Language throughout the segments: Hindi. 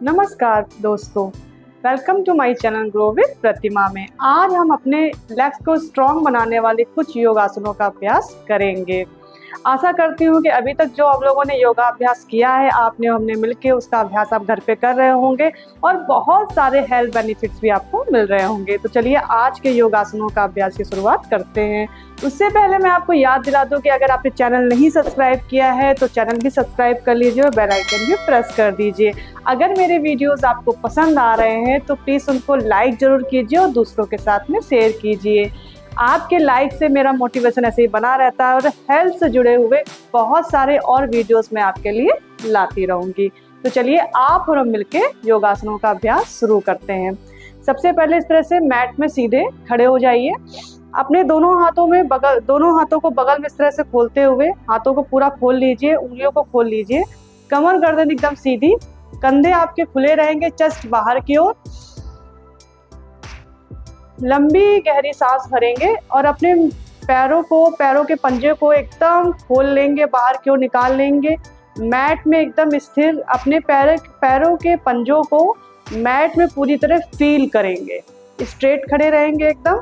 नमस्कार दोस्तों, welcome to my channel grow with Pratima में। आज हम अपने लेग्स को स्ट्रॉन्ग बनाने वाले कुछ योगासनों का अभ्यास करेंगे। आशा करती हूँ कि अभी तक जो आप लोगों ने योगा अभ्यास किया है, आपने हमने मिलके उसका अभ्यास आप घर पे कर रहे होंगे और बहुत सारे हेल्थ बेनिफिट्स भी आपको मिल रहे होंगे। तो चलिए आज के योगासनों का अभ्यास की शुरुआत करते हैं। उससे पहले मैं आपको याद दिला दूं कि अगर आपने चैनल नहीं सब्सक्राइब किया है तो चैनल भी सब्सक्राइब कर लीजिए और बेल आइकन भी प्रेस कर दीजिए। अगर मेरे वीडियोस आपको पसंद आ रहे हैं तो प्लीज़ उनको लाइक ज़रूर कीजिए और दूसरों के साथ में शेयर कीजिए। आपके लाइक से मेरा मोटिवेशन ऐसे ही बना रहता है और हेल्थ से जुड़े हुए बहुत सारे और वीडियोस मैं आपके लिए लाती रहूँगी। तो चलिए आप और हम मिलके योगासनों का अभ्यास शुरू करते हैं। सबसे पहले इस तरह से मैट में सीधे खड़े हो जाइए। अपने दोनों हाथों को बगल में इस तरह से खोलते हुए हाथों को पूरा खोल लीजिए, उंगलियों को खोल लीजिए। कमर गर्दन एकदम सीधी, कंधे आपके खुले रहेंगे, चेस्ट बाहर की ओर। लंबी गहरी सांस भरेंगे और अपने पैरों के पंजे को एकदम खोल लेंगे, बाहर की ओर निकाल लेंगे। मैट में एकदम स्थिर अपने पैरों के पंजों को मैट में पूरी तरह फील करेंगे। स्ट्रेट खड़े रहेंगे एकदम।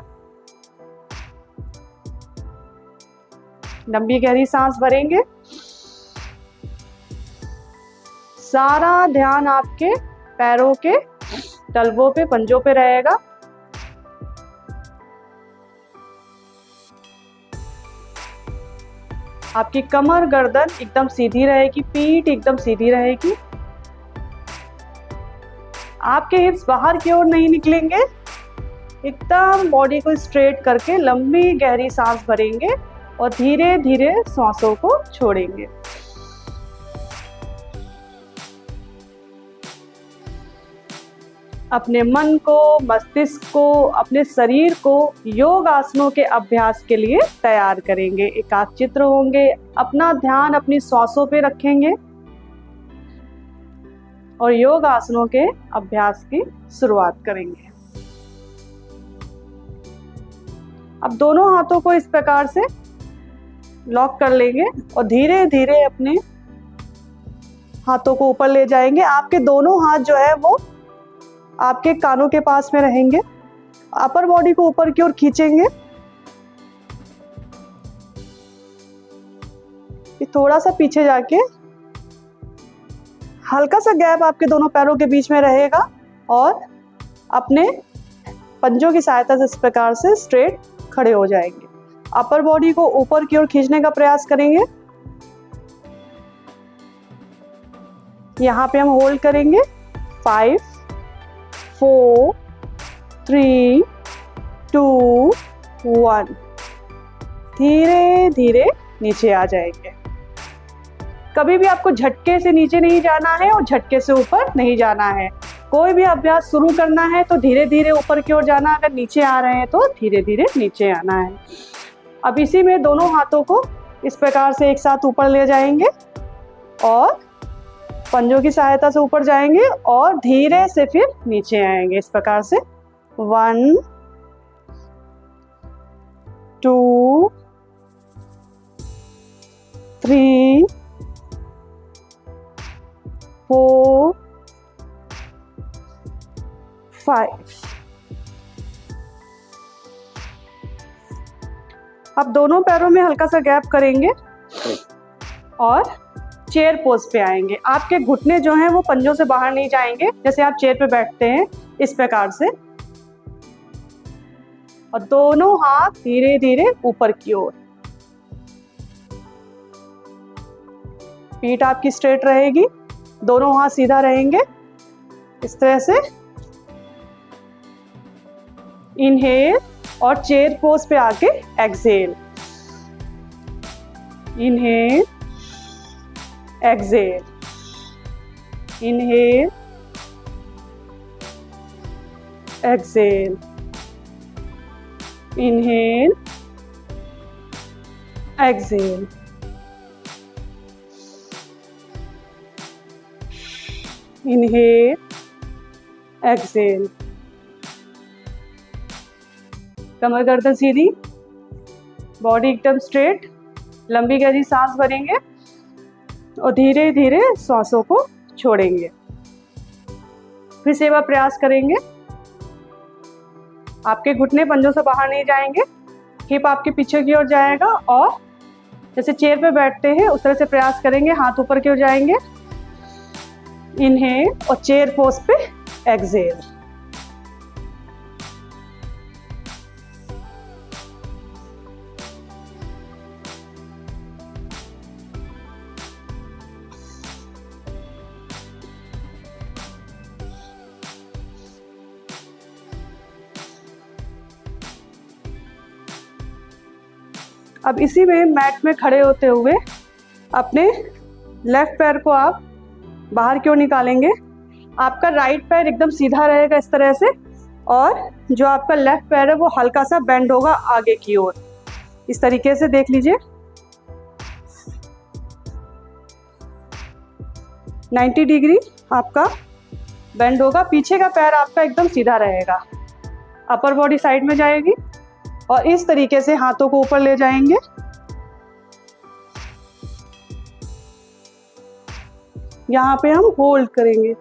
लंबी गहरी सांस भरेंगे। सारा ध्यान आपके पैरों के तलवों पे, पंजों पे रहेगा। आपकी कमर गर्दन एकदम सीधी रहेगी, पीठ एकदम सीधी रहेगी। आपके हिप्स बाहर की ओर नहीं निकलेंगे। एकदम बॉडी को स्ट्रेट करके लंबी गहरी सांस भरेंगे और धीरे धीरे सांसों को छोड़ेंगे। अपने मन को, मस्तिष्क को, अपने शरीर को योग आसनों के अभ्यास के लिए तैयार करेंगे। एकाग्रचित्त होंगे, अपना ध्यान अपनी श्वासों पे रखेंगे और योग आसनों के अभ्यास की शुरुआत करेंगे। अब दोनों हाथों को इस प्रकार से लॉक कर लेंगे और धीरे धीरे अपने हाथों को ऊपर ले जाएंगे। आपके दोनों हाथ जो है वो आपके कानों के पास में रहेंगे। अपर बॉडी को ऊपर की ओर खींचेंगे। थोड़ा सा पीछे जाके हल्का सा गैप आपके दोनों पैरों के बीच में रहेगा और अपने पंजों की सहायता से इस प्रकार से स्ट्रेट खड़े हो जाएंगे। अपर बॉडी को ऊपर की ओर खींचने का प्रयास करेंगे। यहाँ पे हम होल्ड करेंगे 5 4 3 2 1। धीरे धीरे नीचे आ जाएंगे। कभी भी आपको झटके से नीचे नहीं जाना है और झटके से ऊपर नहीं जाना है। कोई भी अभ्यास शुरू करना है तो धीरे धीरे ऊपर की ओर जाना, अगर नीचे आ रहे हैं तो धीरे धीरे नीचे आना है। अब इसी में दोनों हाथों को इस प्रकार से एक साथ ऊपर ले जाएंगे और पंजों की सहायता से ऊपर जाएंगे और धीरे से फिर नीचे आएंगे। इस प्रकार से 1 2 3 4 5। अब दोनों पैरों में हल्का सा गैप करेंगे और चेयर पोज पे आएंगे। आपके घुटने जो हैं वो पंजों से बाहर नहीं जाएंगे, जैसे आप चेयर पे बैठते हैं इस प्रकार से। और दोनों हाथ धीरे धीरे ऊपर की ओर। पीठ आपकी स्ट्रेट रहेगी, दोनों हाथ सीधा रहेंगे इस तरह से। इनहेल और चेयर पोज पे आके exhale. Inhale, exhale, inhale, exhale, inhale, exhale, inhale, exhale. कमर गर्दन सीधी, बॉडी एकदम स्ट्रेट, लंबी गहरी सांस भरेंगे और धीरे धीरे सांसों को छोड़ेंगे। फिर से एक बार प्रयास करेंगे। आपके घुटने पंजों से बाहर नहीं जाएंगे, हिप आपके पीछे की ओर जाएगा और जैसे चेयर पे बैठते हैं उस तरह से प्रयास करेंगे। हाथ ऊपर की ओर जाएंगे, इनहेल और चेयर पोज पे एक्सहेल। अब इसी में मैट में खड़े होते हुए अपने लेफ्ट पैर को आप बाहर की ओर निकालेंगे। आपका राइट पैर एकदम सीधा रहेगा इस तरह से, और जो आपका लेफ्ट पैर है वो हल्का सा बेंड होगा आगे की ओर। इस तरीके से देख लीजिए, 90 डिग्री आपका बेंड होगा। पीछे का पैर आपका एकदम सीधा रहेगा, अपर बॉडी साइड में जाएगी और इस तरीके से हाथों को ऊपर ले जाएंगे। यहाँ पे हम होल्ड करेंगे।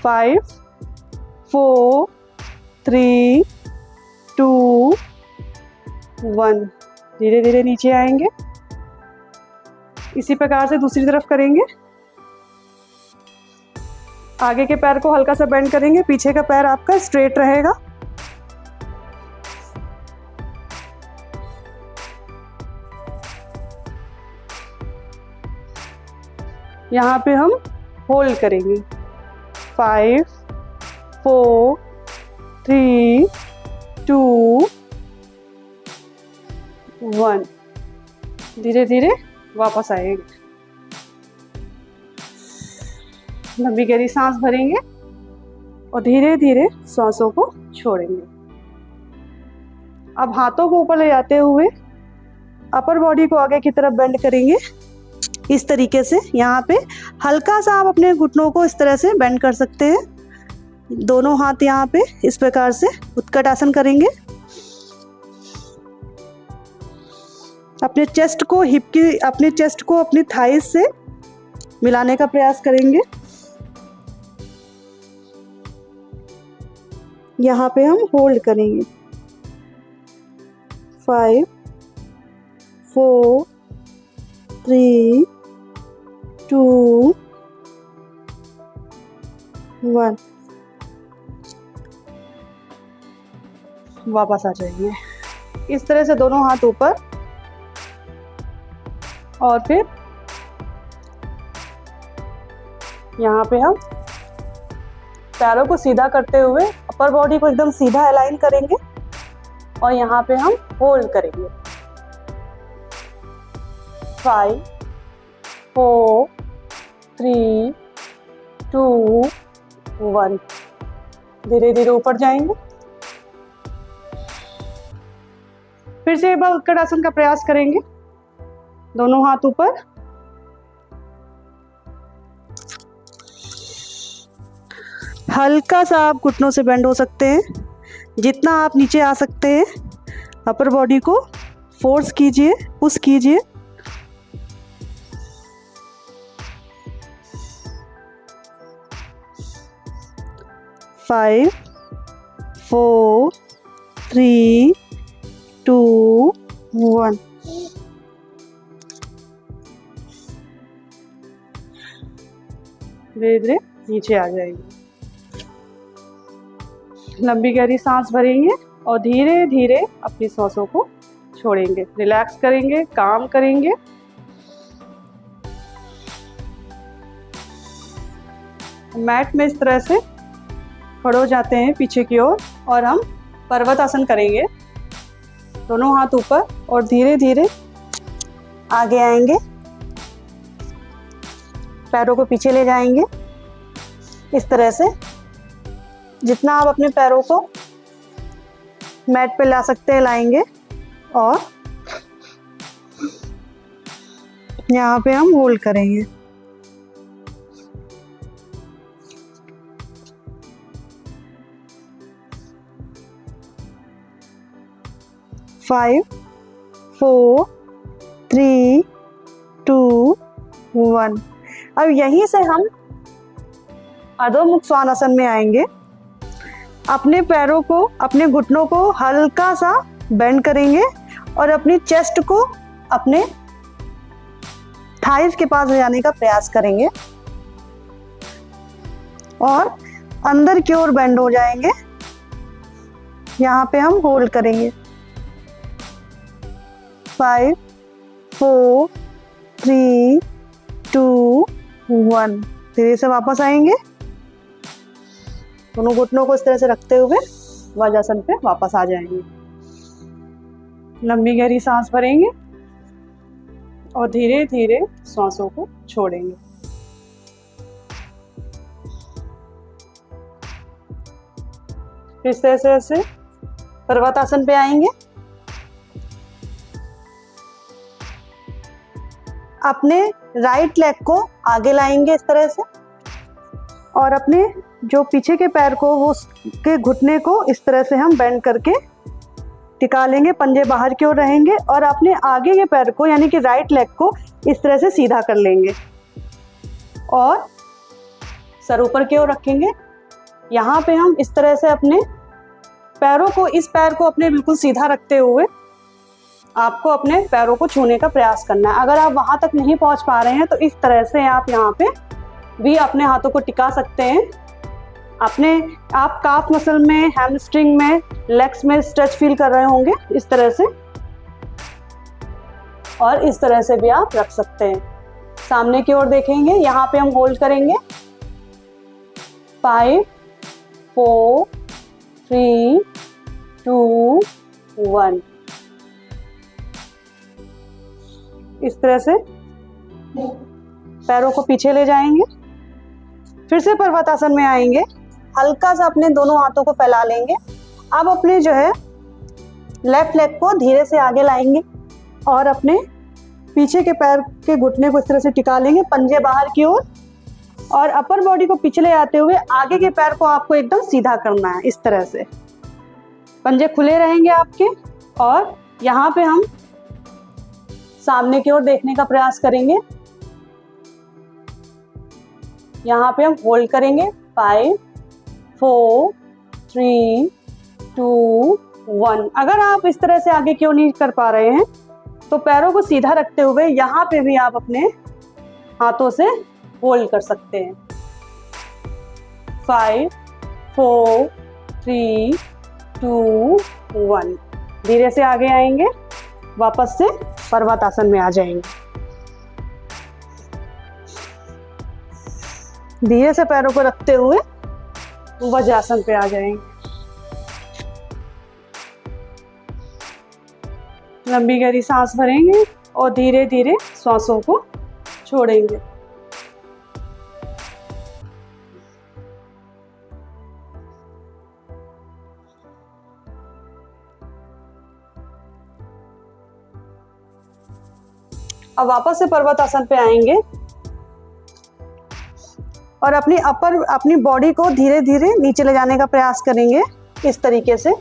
5 4 3 2 1। धीरे धीरे नीचे आएंगे। इसी प्रकार से दूसरी तरफ करेंगे। आगे के पैर को हल्का सा बेंड करेंगे, पीछे का पैर आपका स्ट्रेट रहेगा। यहाँ पे हम होल्ड करेंगे। 5 4 3 2 1। धीरे धीरे वापस आएंगे। लंबी गहरी सांस भरेंगे और धीरे धीरे सांसों को छोड़ेंगे। अब हाथों को ऊपर ले जाते हुए अपर बॉडी को आगे की तरफ बेंड करेंगे इस तरीके से। यहाँ पे हल्का सा आप अपने घुटनों को इस तरह से बेंड कर सकते हैं। दोनों हाथ यहाँ पे इस प्रकार से उत्कट आसन करेंगे। अपने चेस्ट को अपनी थाइस से मिलाने का प्रयास करेंगे। यहाँ पे हम होल्ड करेंगे। 5 4 3 2 1। वापस आ जाएंगे। इस तरह से दोनों हाथ ऊपर और फिर यहाँ पे हम पैरों को सीधा करते हुए अपर बॉडी को एकदम सीधा अलाइन करेंगे और यहाँ पे हम होल्ड करेंगे। 5 4 3 2 1। धीरे धीरे ऊपर जाएंगे। फिर से एक बार उत्कट आसन का प्रयास करेंगे। दोनों हाथ ऊपर, हल्का सा आप घुटनों से बेंड हो सकते हैं। जितना आप नीचे आ सकते हैं अपर बॉडी को फोर्स कीजिए, पुश कीजिए। फाइव 4 3 2 1। धीरे धीरे नीचे आ जाएंगे। लंबी गहरी सांस भरेंगे और धीरे धीरे अपनी सांसों को छोड़ेंगे। रिलैक्स करेंगे, काम करेंगे। मैट में इस तरह से खड़े हो जाते हैं पीछे की ओर और हम पर्वत आसन करेंगे। दोनों हाथ ऊपर और धीरे धीरे आगे आएंगे। पैरों को पीछे ले जाएंगे इस तरह से। जितना आप अपने पैरों को मैट पे ला सकते हैं लाएंगे और यहाँ पे हम होल्ड करेंगे। फाइव 4 3 2 1। अब यहीं से हम अधोमुख श्वानासन में आएंगे। अपने पैरों को, अपने घुटनों को हल्का सा बेंड करेंगे और अपनी चेस्ट को अपने थाइस के पास ले जाने का प्रयास करेंगे और अंदर की ओर बेंड हो जाएंगे। यहाँ पे हम होल्ड करेंगे। 5 4 3 2 1। धीरे से वापस आएंगे। दोनों घुटनों को इस तरह से रखते हुए वज्रासन पे वापस आ जाएंगे। लंबी गहरी सांस भरेंगे और धीरे धीरे सांसों को छोड़ेंगे। इस तरह से ऐसे पर्वतासन पे आएंगे। अपने राइट लेग को आगे लाएंगे इस तरह से और अपने जो पीछे के पैर को, वो के घुटने को इस तरह से हम बेंड करके टिका लेंगे। पंजे बाहर की ओर रहेंगे और अपने आगे के पैर को यानी कि राइट लेग को इस तरह से सीधा कर लेंगे और सर ऊपर की ओर रखेंगे। यहाँ पे हम इस तरह से अपने पैरों को, इस पैर को अपने बिल्कुल सीधा रखते हुए आपको अपने पैरों को छूने का प्रयास करना है। अगर आप वहां तक नहीं पहुंच पा रहे हैं तो इस तरह से आप यहाँ पे भी अपने हाथों को टिका सकते हैं। आप काफ मसल में, हैमस्ट्रिंग में, लेग्स में स्ट्रेच फील कर रहे होंगे इस तरह से, और इस तरह से भी आप रख सकते हैं। सामने की ओर देखेंगे। यहाँ पे हम होल्ड करेंगे। 5 4 3 2 1। इस तरह से पैरों को पीछे ले जाएंगे। फिर से पर्वतासन में आएंगे। हल्का सा अपने दोनों हाथों को फैला लेंगे। अब अपने जो है लेफ्ट लेग को धीरे से आगे लाएंगे और अपने पीछे के पैर के घुटने को इस तरह से टिका लेंगे, पंजे बाहर की ओर, और अपर बॉडी को पीछे ले आते हुए आगे के पैर को आपको एकदम सीधा करना है। इस तरह से पंजे खुले रहेंगे आपके और यहाँ पे हम सामने की ओर देखने का प्रयास करेंगे। यहाँ पे हम होल्ड करेंगे। 5 4 3 2 1। अगर आप इस तरह से आगे क्यों नहीं कर पा रहे हैं तो पैरों को सीधा रखते हुए यहाँ पे भी आप अपने हाथों से होल्ड कर सकते हैं। 5 4 3 2 1। धीरे से आगे आएंगे, वापस से पर्वतासन में आ जाएंगे। धीरे से पैरों को रखते हुए वज्रासन पे आ जाएंगे। लंबी गहरी सांस भरेंगे और धीरे धीरे श्वासों को छोड़ेंगे। अब वापस से पर्वतासन पे आएंगे और अपनी बॉडी को धीरे धीरे नीचे ले जाने का प्रयास करेंगे। इस तरीके से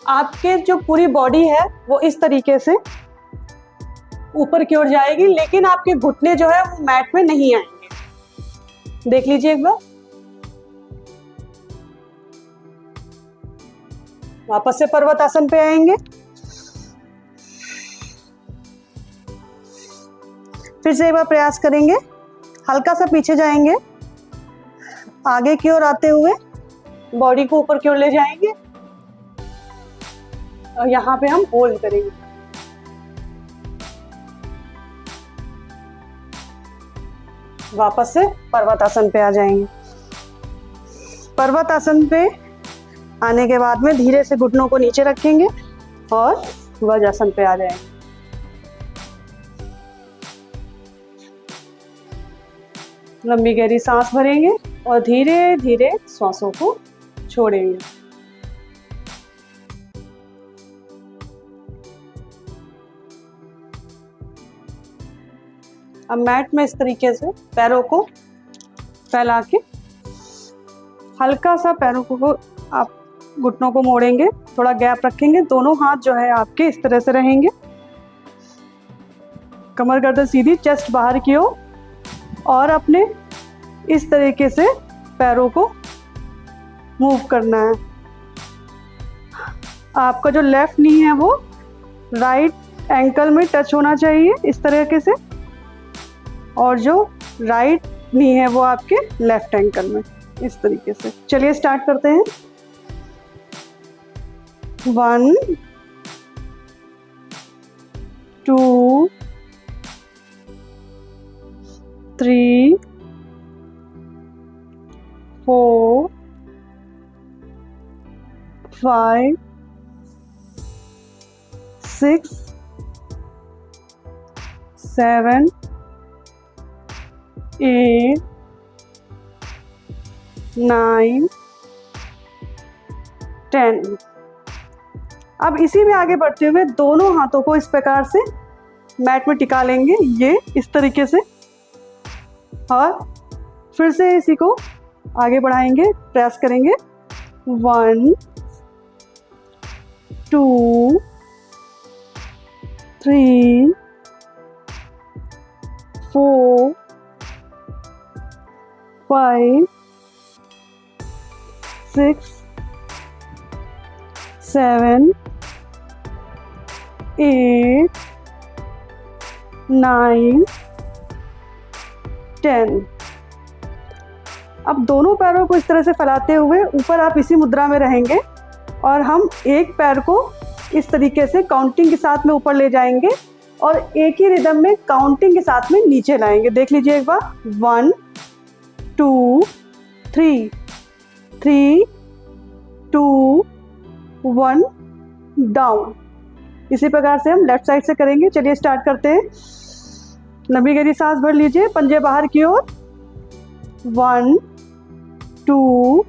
आपके जो पूरी बॉडी है वो इस तरीके से ऊपर की ओर जाएगी, लेकिन आपके घुटने जो है वो मैट में नहीं आएंगे। देख लीजिए एक बार। वापस से पर्वतासन पे आएंगे। फिर से एक बार प्रयास करेंगे। हल्का सा पीछे जाएंगे, आगे की ओर आते हुए बॉडी को ऊपर की ओर ले जाएंगे और यहाँ पे हम होल्ड करेंगे। वापस से पर्वतासन पे आ जाएंगे। पर्वतासन पे आने के बाद में धीरे से घुटनों को नीचे रखेंगे और वज्रासन पे आ जाएंगे। लंबी गहरी सांस भरेंगे और धीरे धीरे श्वासों को छोड़ेंगे। अब मैट में इस तरीके से पैरों को फैला के हल्का सा पैरों को आप घुटनों को मोड़ेंगे, थोड़ा गैप रखेंगे। दोनों हाथ जो है आपके इस तरह से रहेंगे। कमर गर्दन सीधी, चेस्ट बाहर की ओर, और अपने इस तरीके से पैरों को मूव करना है। आपका जो लेफ्ट नी है वो राइट एंकल में टच होना चाहिए इस तरीके से, और जो राइट नी है वो आपके लेफ्ट एंकल में इस तरीके से। चलिए स्टार्ट करते हैं। 1 2 3 4 5 6 7 8 9 10। अब इसी में आगे बढ़ते हुए दोनों हाथों को इस प्रकार से मैट में टिका लेंगे, ये इस तरीके से, और फिर से इसी को आगे बढ़ाएंगे, प्रेस करेंगे। 1 2 3 4 5 6 7 8 9 10। अब दोनों पैरों को इस तरह से फैलाते हुए ऊपर आप इसी मुद्रा में रहेंगे, और हम एक पैर को इस तरीके से काउंटिंग के साथ में ऊपर ले जाएंगे और एक ही रिदम में काउंटिंग के साथ में नीचे लाएंगे। देख लीजिए एक बार। 1 2 3 3 2 1 डाउन। इसी प्रकार से हम लेफ्ट साइड से करेंगे। चलिए स्टार्ट करते हैं। लंबी गहरी सांस भर लीजिए, पंजे बाहर की ओर। 1 2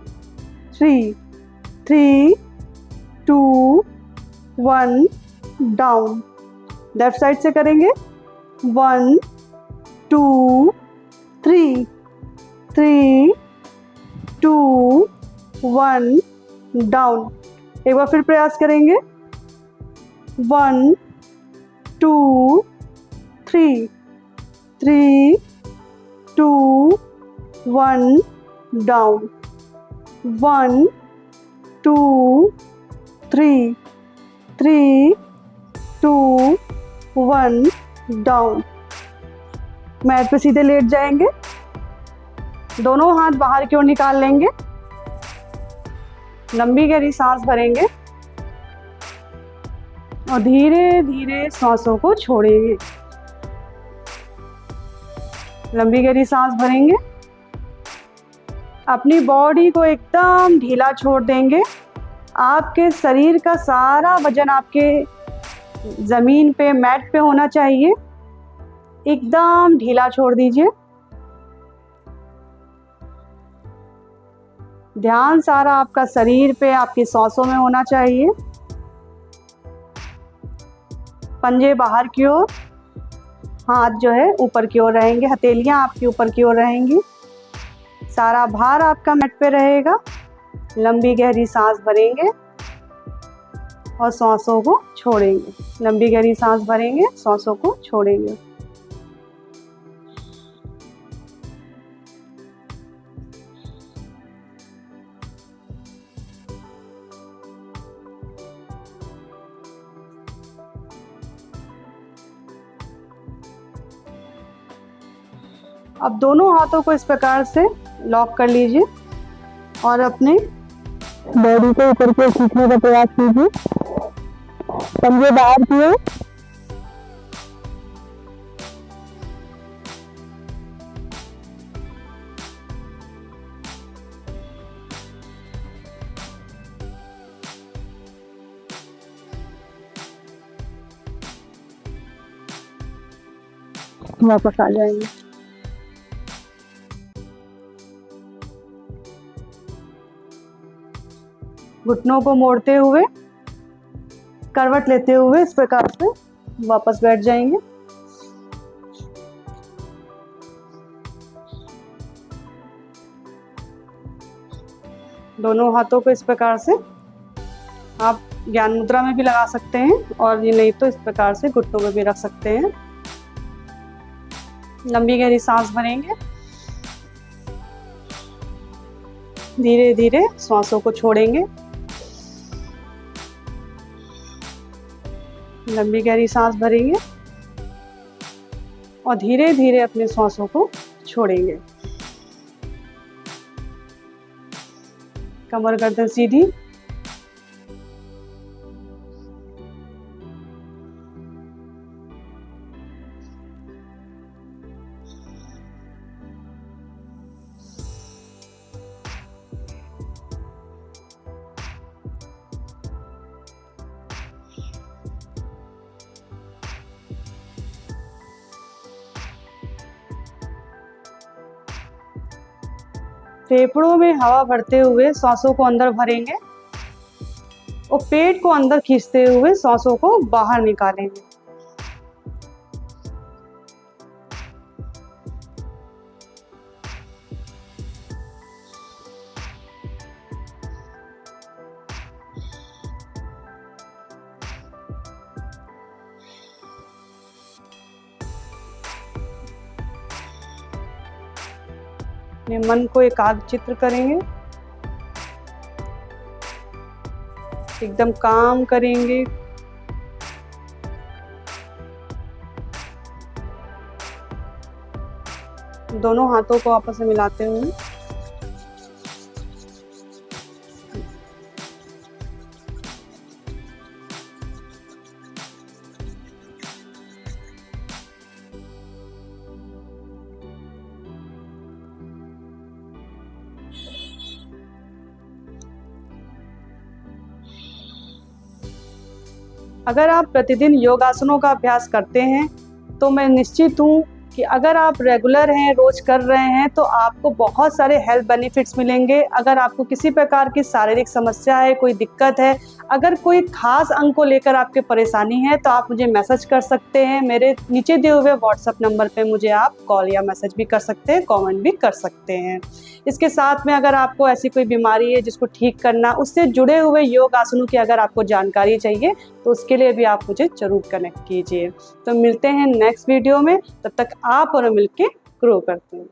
3 3 2 1 डाउन। लेफ्ट साइड से करेंगे। 1 2 3 3 2 1 डाउन। एक बार फिर प्रयास करेंगे। 1 2 3 3 2 1 डाउन। 1 2 3 3 2 1 डाउन। मैट पे सीधे लेट जाएंगे, दोनों हाथ बाहर की ओर निकाल लेंगे, लंबी गहरी सांस भरेंगे और धीरे धीरे सांसों को छोड़ेंगे। लंबी गहरी सांस भरेंगे, अपनी बॉडी को एकदम ढीला छोड़ देंगे। आपके शरीर का सारा वजन आपके जमीन पे, मैट पे होना चाहिए। एकदम ढीला छोड़ दीजिए। ध्यान सारा आपका शरीर पे, आपकी सांसों में होना चाहिए। पंजे बाहर की ओर, हाथ जो है ऊपर की ओर रहेंगे, हथेलियां आपकी ऊपर की ओर रहेंगी। सारा भार आपका मैट पे रहेगा। लंबी गहरी सांस भरेंगे और सांसों को छोड़ेंगे। लंबी गहरी सांस भरेंगे, सांसों को छोड़ेंगे। अब दोनों हाथों को इस प्रकार से लॉक कर लीजिए और अपने बॉडी को ऊपर की ओर खींचने का प्रयास कीजिए। पंजे बाहर की ओर। वापस आ जाएंगे। घुटनों को मोड़ते हुए, करवट लेते हुए इस प्रकार से वापस बैठ जाएंगे। दोनों हाथों को इस प्रकार से आप ज्ञान मुद्रा में भी लगा सकते हैं, और ये नहीं तो इस प्रकार से घुटनों में भी रख सकते हैं। लंबी गहरी सांस भरेंगे धीरे धीरे सांसों को छोड़ेंगे। लंबी गहरी सांस भरेंगे और धीरे धीरे अपने सांसों को छोड़ेंगे। कमर गर्दन सीधी। फेफड़ों में हवा भरते हुए सांसों को अंदर भरेंगे और पेट को अंदर खींचते हुए सांसों को बाहर निकालेंगे। अपने मन को एकाग्रचित्त करेंगे, एकदम काम करेंगे। दोनों हाथों को आपस में मिलाते हुए अगर आप प्रतिदिन योगासनों का अभ्यास करते हैं तो मैं निश्चित हूँ कि अगर आप रेगुलर हैं, रोज कर रहे हैं, तो आपको बहुत सारे हेल्थ बेनिफिट्स मिलेंगे। अगर आपको किसी प्रकार की शारीरिक समस्या है, कोई दिक्कत है, अगर कोई खास अंग को लेकर आपके परेशानी है, तो आप मुझे मैसेज कर सकते हैं। मेरे नीचे दिए हुए व्हाट्सएप नंबर पे मुझे आप कॉल या मैसेज भी कर सकते हैं, कमेंट भी कर सकते हैं। इसके साथ में अगर आपको ऐसी कोई बीमारी है जिसको ठीक करना, उससे जुड़े हुए योग आसनों की अगर आपको जानकारी चाहिए तो उसके लिए भी आप मुझे जरूर कनेक्ट कीजिए। तो मिलते हैं नेक्स्ट वीडियो में, तब तक आप और मिलके ग्रो करते हैं।